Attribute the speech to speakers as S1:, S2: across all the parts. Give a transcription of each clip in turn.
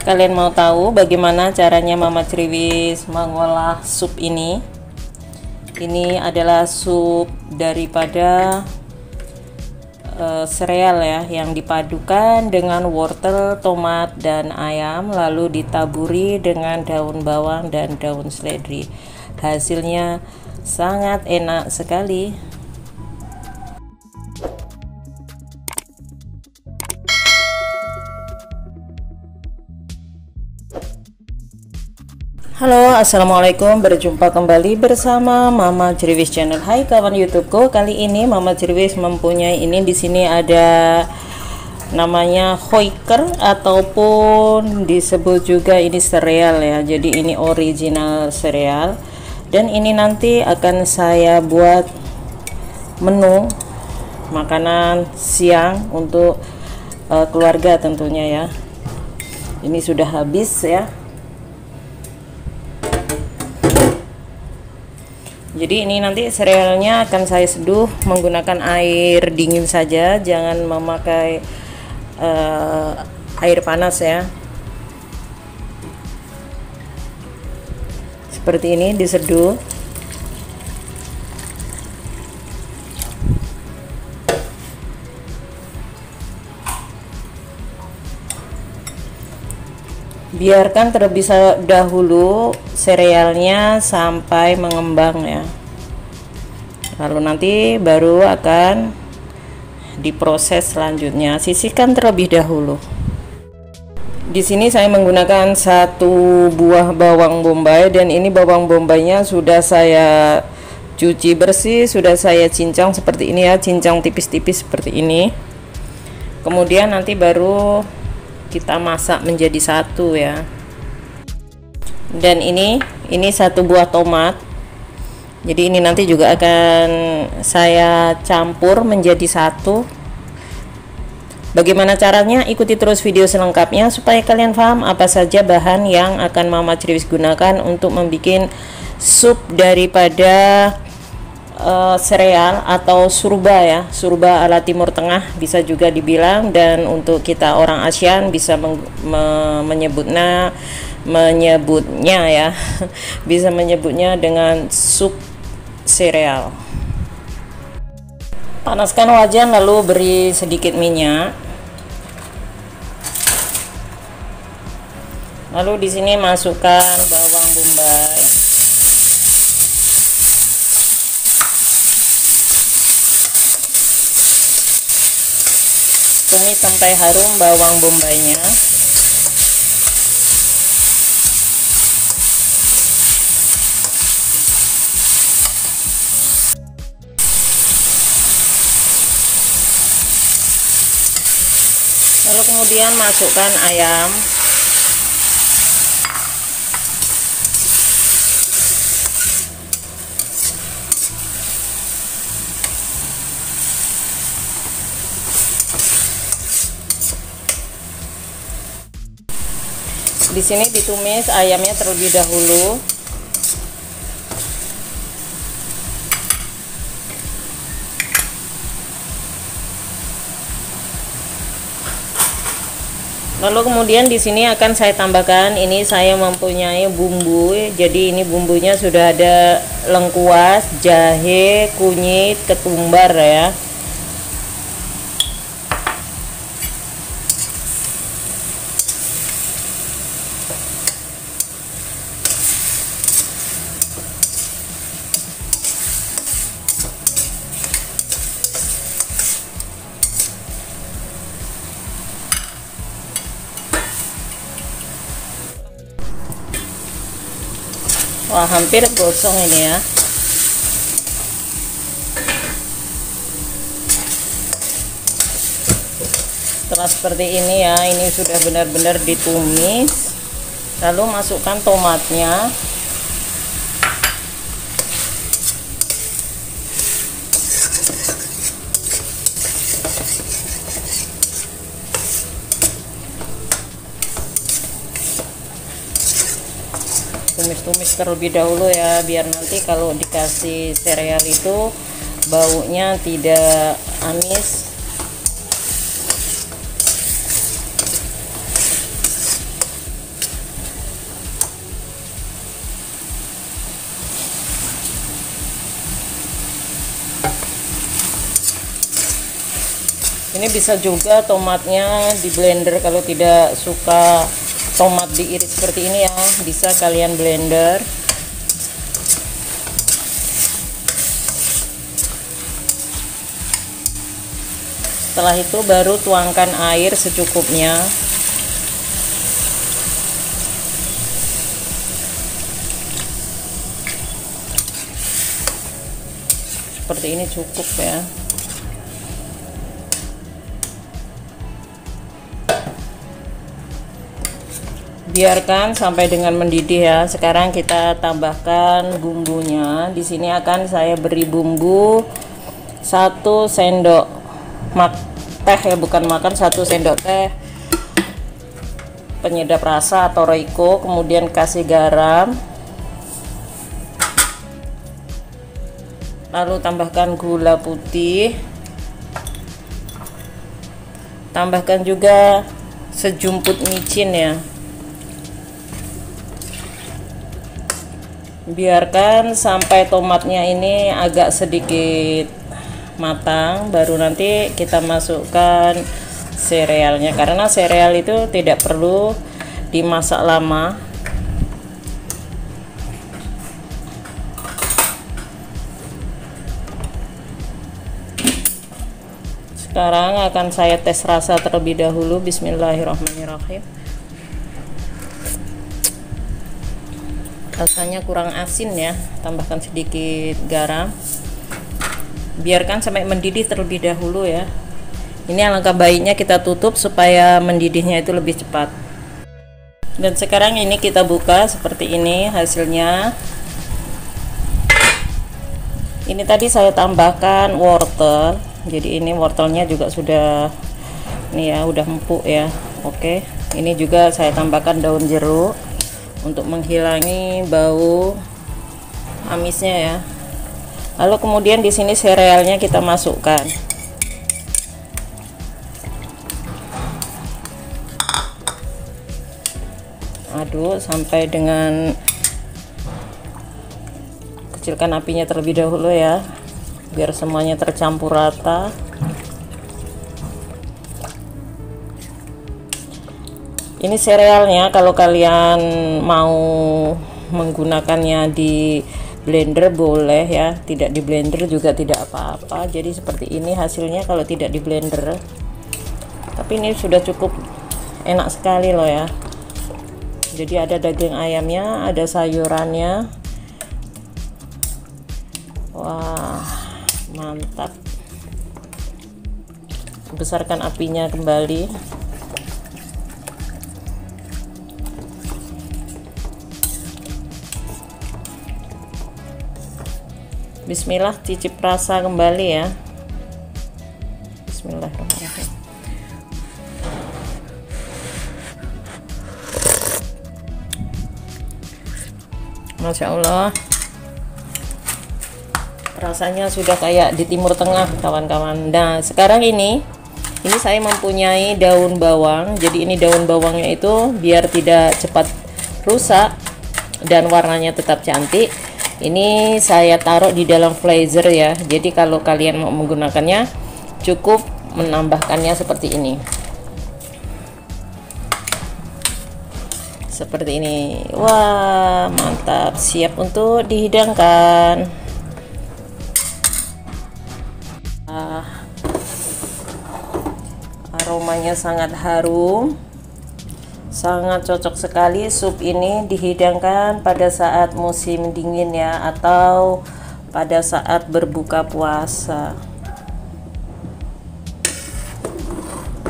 S1: Kalian mau tahu bagaimana caranya Mama Kriwis mengolah sup ini? Ini adalah sup daripada sereal ya, yang dipadukan dengan wortel, tomat, dan ayam, lalu ditaburi dengan daun bawang dan daun seledri. Hasilnya sangat enak sekali. Halo, assalamualaikum, berjumpa kembali bersama Mama Kriwis Channel. Hai kawan YouTubeku, kali ini Mama Kriwis mempunyai ini. Di sini ada namanya Quaker ataupun disebut juga ini sereal ya. Jadi ini original sereal, dan ini nanti akan saya buat menu makanan siang untuk keluarga tentunya ya. Ini sudah habis ya. Jadi ini nanti serealnya akan saya seduh menggunakan air dingin saja, jangan memakai air panas ya. Seperti ini diseduh. Biarkan terlebih dahulu serealnya sampai mengembang ya. Lalu nanti baru akan diproses selanjutnya. Sisihkan terlebih dahulu. Di sini saya menggunakan 1 buah bawang bombay, dan ini bawang bombaynya sudah saya cuci bersih, sudah saya cincang seperti ini ya, cincang tipis-tipis seperti ini. Kemudian nanti baru kita masak menjadi satu ya. Dan ini 1 buah tomat. Jadi ini nanti juga akan saya campur menjadi satu. Bagaimana caranya? Ikuti terus video selengkapnya supaya kalian paham apa saja bahan yang akan Mama Kriwis gunakan untuk membuat sup daripada sereal atau surba ya, surba ala Timur Tengah bisa juga dibilang, dan untuk kita orang ASEAN bisa menyebutnya ya bisa menyebutnya dengan sup sereal. Panaskan wajan lalu beri sedikit minyak. Lalu di sini masukkan bawang bombay. Tumis sampai harum bawang bombaynya. Lalu kemudian masukkan ayam. Di sini ditumis ayamnya terlebih dahulu. Lalu kemudian di sini akan saya tambahkan, ini saya mempunyai bumbu. Jadi ini bumbunya sudah ada lengkuas, jahe, kunyit, ketumbar ya. Wah, hampir gosong ini ya. Setelah seperti ini ya, ini sudah benar-benar ditumis. Lalu masukkan tomatnya. Tumis-tumis terlebih dahulu ya, biar nanti kalau dikasih sereal itu baunya tidak amis. Ini bisa juga tomatnya di blender, kalau tidak suka tomat diiris seperti ini ya, bisa kalian blender. Setelah itu baru tuangkan air secukupnya. Seperti ini cukup ya. Biarkan sampai dengan mendidih ya. Sekarang kita tambahkan bumbunya. Di sini akan saya beri bumbu 1 sendok teh ya, bukan makan, 1 sendok teh penyedap rasa atau Royco, kemudian kasih garam, lalu tambahkan gula putih, tambahkan juga sejumput micin ya. Biarkan sampai tomatnya ini agak sedikit matang, baru nanti kita masukkan serealnya, karena sereal itu tidak perlu dimasak lama. Sekarang akan saya tes rasa terlebih dahulu. Bismillahirrahmanirrahim. Rasanya kurang asin ya, tambahkan sedikit garam. Biarkan sampai mendidih terlebih dahulu ya. Ini alangkah baiknya kita tutup supaya mendidihnya itu lebih cepat. Dan sekarang ini kita buka, seperti ini hasilnya. Ini tadi saya tambahkan wortel, jadi ini wortelnya juga sudah ini ya, udah empuk ya. Oke, ini juga saya tambahkan daun jeruk untuk menghilangi bau amisnya ya. Lalu kemudian di sini serealnya kita masukkan. Aduk sampai dengan, kecilkan apinya terlebih dahulu ya, biar semuanya tercampur rata. Ini serealnya kalau kalian mau menggunakannya di blender boleh ya, tidak di blender juga tidak apa-apa. Jadi seperti ini hasilnya kalau tidak di blender. Tapi ini sudah cukup enak sekali loh ya. Jadi ada daging ayamnya, ada sayurannya. Wah, mantap. Besarkan apinya kembali. Bismillah, cicip rasa kembali ya. Bismillahirrahmanirrahim. Masya Allah, rasanya sudah kayak di Timur Tengah kawan-kawan. Nah sekarang ini saya mempunyai daun bawang. Jadi ini daun bawangnya itu biar tidak cepat rusak dan warnanya tetap cantik, ini saya taruh di dalam freezer ya. Jadi kalau kalian mau menggunakannya cukup menambahkannya seperti ini. Seperti ini. Wah, mantap, siap untuk dihidangkan. Aromanya sangat harum, sangat cocok sekali. Sup ini dihidangkan pada saat musim dingin ya, atau pada saat berbuka puasa.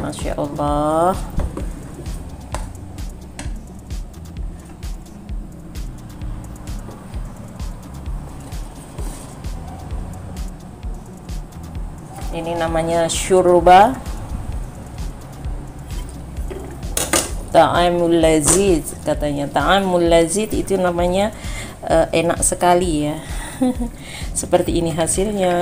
S1: Masya Allah. Ini namanya syurba ta'amul lazid, katanya ta'amul lazid itu namanya enak sekali ya. Seperti ini hasilnya.